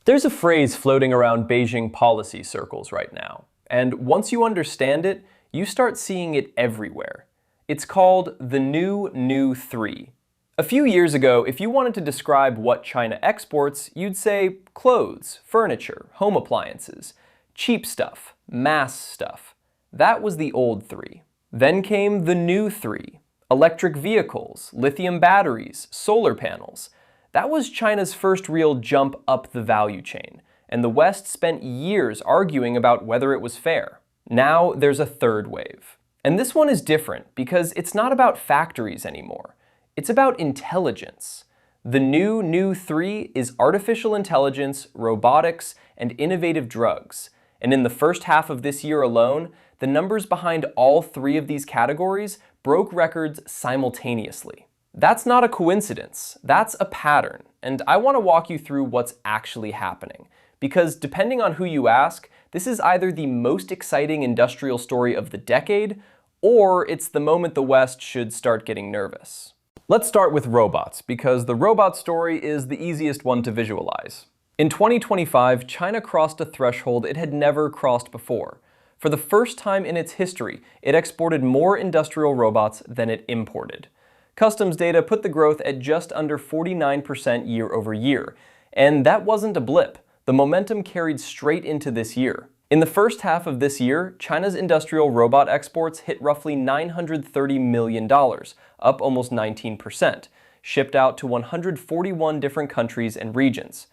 There's a phrase floating around Beijing policy circles right now, and once you understand it, you start seeing it everywhere. It's called the new 3. A few years ago, if you wanted to describe what China exports, you'd say clothes, furniture, home appliances, cheap stuff, mass stuff. That was the old 3. Then came the new 3. Electric vehicles, lithium batteries, solar panels. That was China's first real jump up the value chain, and the West spent years arguing about whether it was fair. Now there's a third wave. And this one is different because it's not about factories anymore. It's about intelligence. The new 3 is artificial intelligence, robotics, and innovative drugs. And in the first half of this year alone, the numbers behind all 3 of these categories broke records simultaneously. That's not a coincidence, that's a pattern, and I want to walk you through what's actually happening. Because depending on who you ask, this is either the most exciting industrial story of the decade, or it's the moment the West should start getting nervous. Let's start with robots, because the robot story is the easiest one to visualize. In 2025, China crossed a threshold it had never crossed before. For the first time in its history, it exported more industrial robots than it imported. Customs data put the growth at just under 49% year over year. And that wasn't a blip. The momentum carried straight into this year. In the first half of this year, China's industrial robot exports hit roughly $930 million, up almost 19%, shipped out to 141 different countries and regions.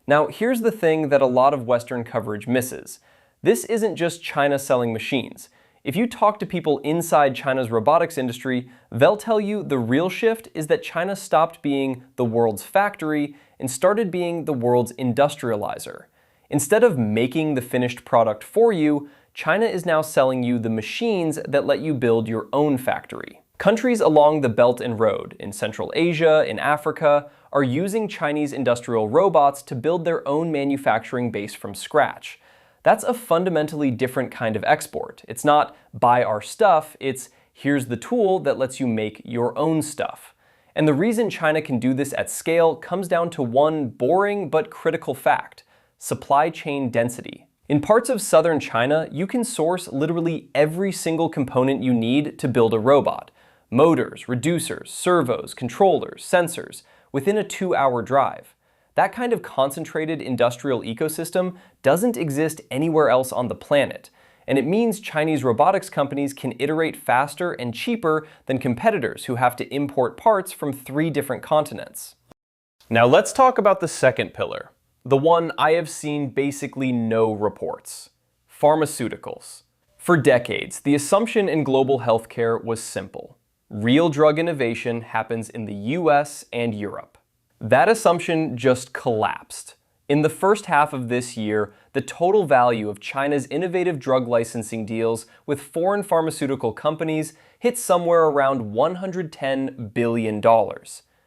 Now, here's the thing that a lot of Western coverage misses. This isn't just China selling machines. If you talk to people inside China's robotics industry, they'll tell you the real shift is that China stopped being the world's factory and started being the world's industrializer. Instead of making the finished product for you, China is now selling you the machines that let you build your own factory. Countries along the Belt and Road, in Central Asia, in Africa, are using Chinese industrial robots to build their own manufacturing base from scratch. That's a fundamentally different kind of export. It's not buy our stuff, it's here's the tool that lets you make your own stuff. And the reason China can do this at scale comes down to one boring but critical fact: supply chain density. In parts of southern China, you can source literally every single component you need to build a robot. Motors, reducers, servos, controllers, sensors, within a 2-hour drive. That kind of concentrated industrial ecosystem doesn't exist anywhere else on the planet, and it means Chinese robotics companies can iterate faster and cheaper than competitors who have to import parts from 3 different continents. Now let's talk about the second pillar, the one I have seen basically no reports: pharmaceuticals. For decades, the assumption in global healthcare was simple. Real drug innovation happens in the US and Europe. That assumption just collapsed. In the first half of this year, the total value of China's innovative drug licensing deals with foreign pharmaceutical companies hit somewhere around $110 billion.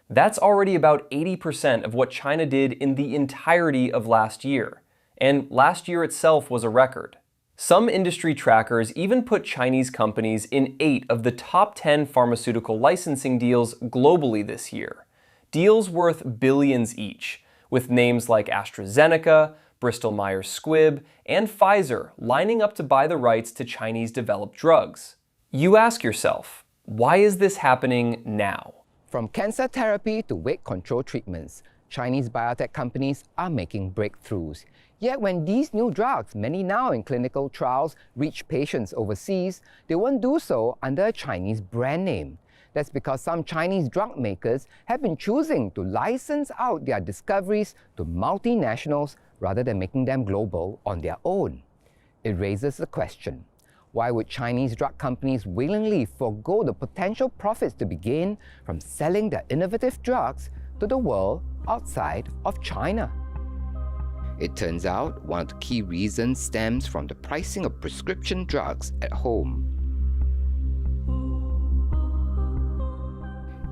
That's already about 80% of what China did in the entirety of last year. And last year itself was a record. Some industry trackers even put Chinese companies in 8 of the top 10 pharmaceutical licensing deals globally this year. Deals worth billions each, with names like AstraZeneca, Bristol-Myers Squibb, and Pfizer lining up to buy the rights to Chinese-developed drugs. You ask yourself, why is this happening now? From cancer therapy to weight control treatments, Chinese biotech companies are making breakthroughs. Yet when these new drugs, many now in clinical trials, reach patients overseas, they won't do so under a Chinese brand name. That's because some Chinese drug makers have been choosing to license out their discoveries to multinationals rather than making them global on their own. It raises the question, why would Chinese drug companies willingly forego the potential profits to be gained from selling their innovative drugs to the world outside of China? It turns out one of the key reasons stems from the pricing of prescription drugs at home.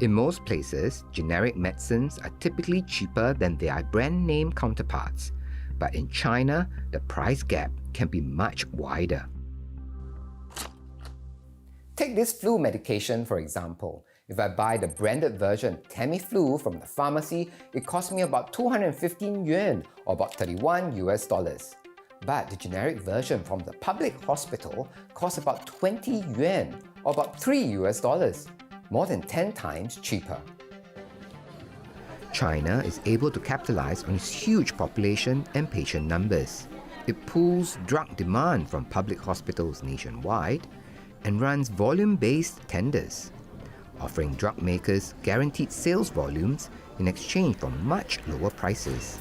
In most places, generic medicines are typically cheaper than their brand name counterparts, but in China, the price gap can be much wider. Take this flu medication, for example. If I buy the branded version Tamiflu from the pharmacy, it costs me about 215 yuan or about 31 US dollars. But the generic version from the public hospital costs about 20 yuan or about 3 US dollars, more than 10 times cheaper. China is able to capitalize on its huge population and patient numbers. It pulls drug demand from public hospitals nationwide and runs volume-based tenders, offering drug makers guaranteed sales volumes in exchange for much lower prices.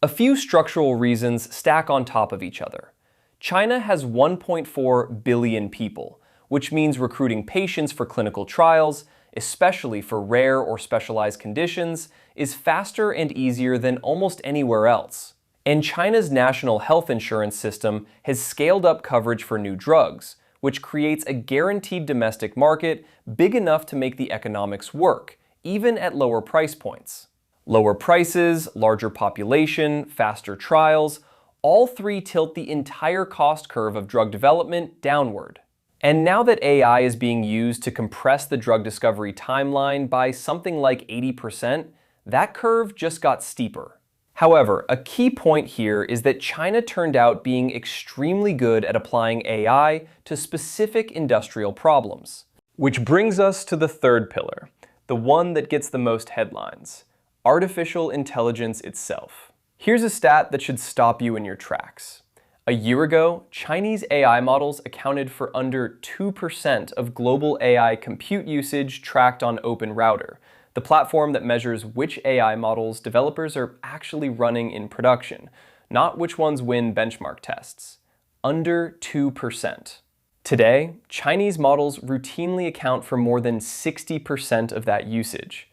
A few structural reasons stack on top of each other. China has 1.4 billion people, which means recruiting patients for clinical trials, especially for rare or specialized conditions, is faster and easier than almost anywhere else. And China's national health insurance system has scaled up coverage for new drugs, which creates a guaranteed domestic market big enough to make the economics work, even at lower price points. Lower prices, larger population, faster trials, all three tilt the entire cost curve of drug development downward. And now that AI is being used to compress the drug discovery timeline by something like 80%, that curve just got steeper. However, a key point here is that China turned out being extremely good at applying AI to specific industrial problems. Which brings us to the third pillar, the one that gets the most headlines: artificial intelligence itself. Here's a stat that should stop you in your tracks. A year ago, Chinese AI models accounted for under 2% of global AI compute usage tracked on OpenRouter, the platform that measures which AI models developers are actually running in production, not which ones win benchmark tests. Under 2%. Today, Chinese models routinely account for more than 60% of that usage.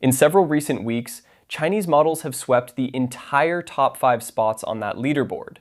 In several recent weeks, Chinese models have swept the entire top 5 spots on that leaderboard.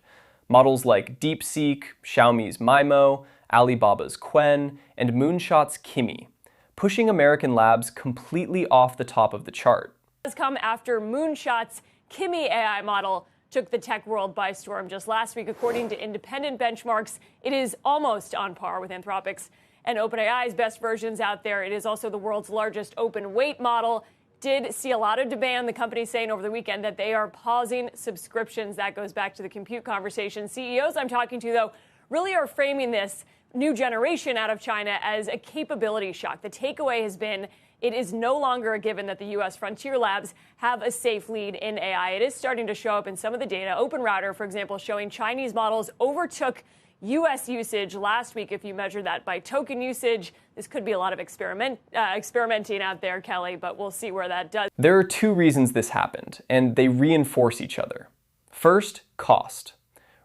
Models like DeepSeek, Xiaomi's Maimo, Alibaba's Qwen, and Moonshot's Kimi, pushing American labs completely off the top of the chart. Has come after Moonshot's Kimi AI model took the tech world by storm just last week. According to independent benchmarks, it is almost on par with Anthropic's and OpenAI's best versions out there. It is also the world's largest open weight model. Did see a lot of demand. The company saying over the weekend that they are pausing subscriptions. That goes back to the compute conversation. CEOs I'm talking to, though, really are framing this new generation out of China as a capability shock. The takeaway has been it is no longer a given that the U.S. frontier labs have a safe lead in AI. It is starting to show up in some of the data. OpenRouter, for example, showing Chinese models overtook U.S. usage last week. If you measure that by token usage, this could be a lot of experimenting out there, Kelly, but we'll see where that does. There are two reasons this happened, and they reinforce each other. First, cost.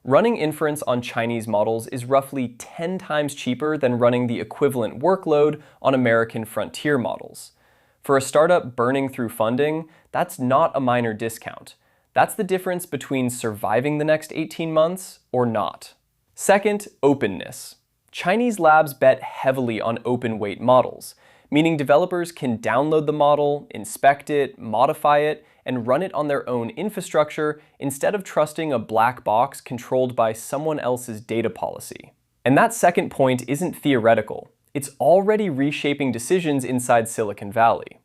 Running inference on Chinese models is roughly 10 times cheaper than running the equivalent workload on American frontier models. For a startup burning through funding, that's not a minor discount. That's the difference between surviving the next 18 months or not. Second, openness. Chinese labs bet heavily on open weight models, meaning developers can download the model, inspect it, modify it, and run it on their own infrastructure instead of trusting a black box controlled by someone else's data policy. And that second point isn't theoretical. It's already reshaping decisions inside Silicon Valley.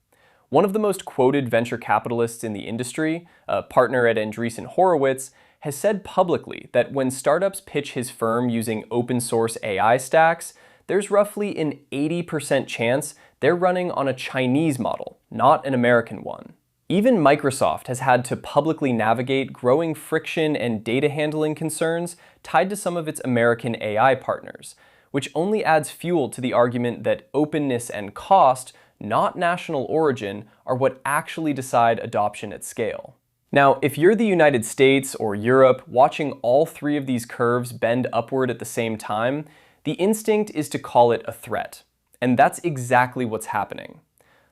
One of the most quoted venture capitalists in the industry, a partner at Andreessen Horowitz, has said publicly that when startups pitch his firm using open source AI stacks, there's roughly an 80% chance they're running on a Chinese model, not an American one. Even Microsoft has had to publicly navigate growing friction and data handling concerns tied to some of its American AI partners, which only adds fuel to the argument that openness and cost, not national origin, are what actually decide adoption at scale. Now, if you're the United States or Europe watching all three of these curves bend upward at the same time, the instinct is to call it a threat. And that's exactly what's happening.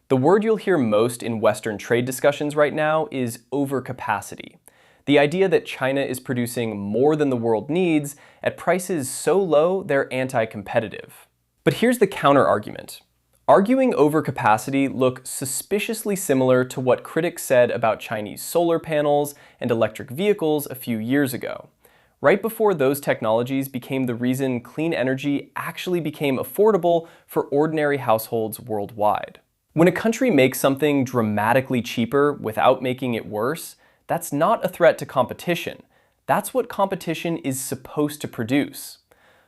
The word you'll hear most in Western trade discussions right now is overcapacity. The idea that China is producing more than the world needs at prices so low they're anti-competitive. But here's the counter-argument. Arguing overcapacity looks suspiciously similar to what critics said about Chinese solar panels and electric vehicles a few years ago, right before those technologies became the reason clean energy actually became affordable for ordinary households worldwide. When a country makes something dramatically cheaper without making it worse, that's not a threat to competition. That's what competition is supposed to produce.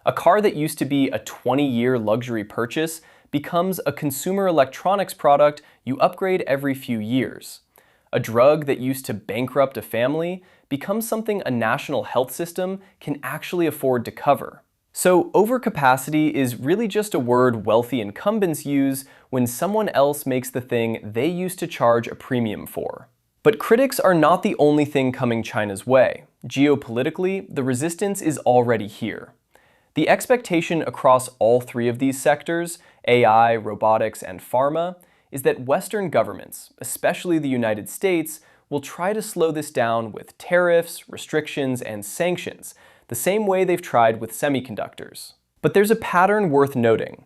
A car that used to be a 20-year luxury purchase becomes a consumer electronics product you upgrade every few years. A drug that used to bankrupt a family becomes something a national health system can actually afford to cover. So overcapacity is really just a word wealthy incumbents use when someone else makes the thing they used to charge a premium for. But critics are not the only thing coming China's way. Geopolitically, the resistance is already here. The expectation across all three of these sectors, AI, robotics, and pharma, is that Western governments, especially the United States, will try to slow this down with tariffs, restrictions, and sanctions, the same way they've tried with semiconductors. But there's a pattern worth noting.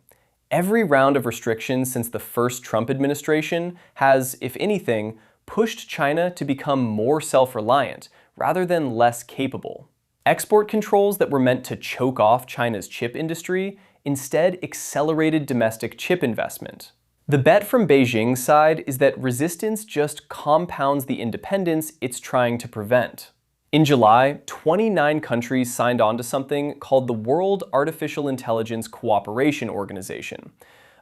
Every round of restrictions since the first Trump administration has, if anything, pushed China to become more self-reliant rather than less capable. Export controls that were meant to choke off China's chip industry instead accelerated domestic chip investment. The bet from Beijing's side is that resistance just compounds the independence it's trying to prevent. In July, 29 countries signed on to something called the World Artificial Intelligence Cooperation Organization,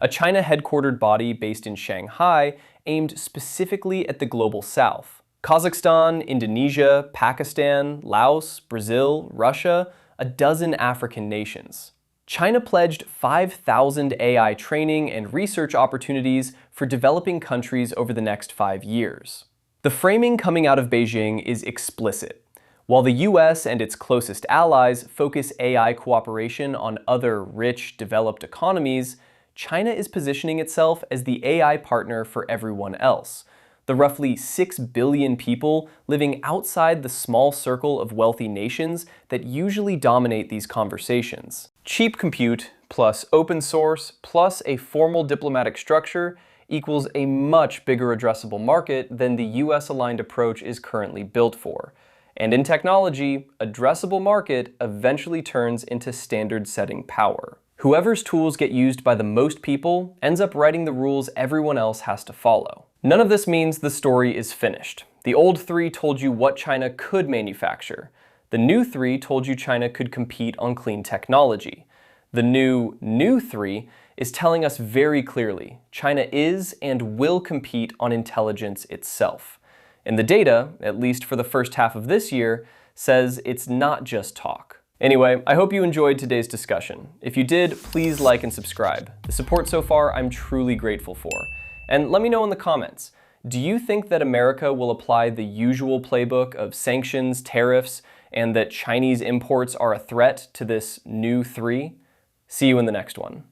a China-headquartered body based in Shanghai aimed specifically at the global south. Kazakhstan, Indonesia, Pakistan, Laos, Brazil, Russia, a dozen African nations. China pledged 5,000 AI training and research opportunities for developing countries over the next 5 years. The framing coming out of Beijing is explicit. While the US and its closest allies focus AI cooperation on other rich, developed economies, China is positioning itself as the AI partner for everyone else, the roughly 6 billion people living outside the small circle of wealthy nations that usually dominate these conversations. Cheap compute plus open source plus a formal diplomatic structure equals a much bigger addressable market than the US-aligned approach is currently built for. And in technology, addressable market eventually turns into standard-setting power. Whoever's tools get used by the most people ends up writing the rules everyone else has to follow. None of this means the story is finished. The old three told you what China could manufacture. The new three told you China could compete on clean technology. The new three is telling us very clearly China is and will compete on intelligence itself. And the data, at least for the first half of this year, says it's not just talk. Anyway, I hope you enjoyed today's discussion. If you did, please like and subscribe. The support so far I'm truly grateful for. And let me know in the comments, do you think that America will apply the usual playbook of sanctions, tariffs, and that Chinese imports are a threat to this new three? See you in the next one.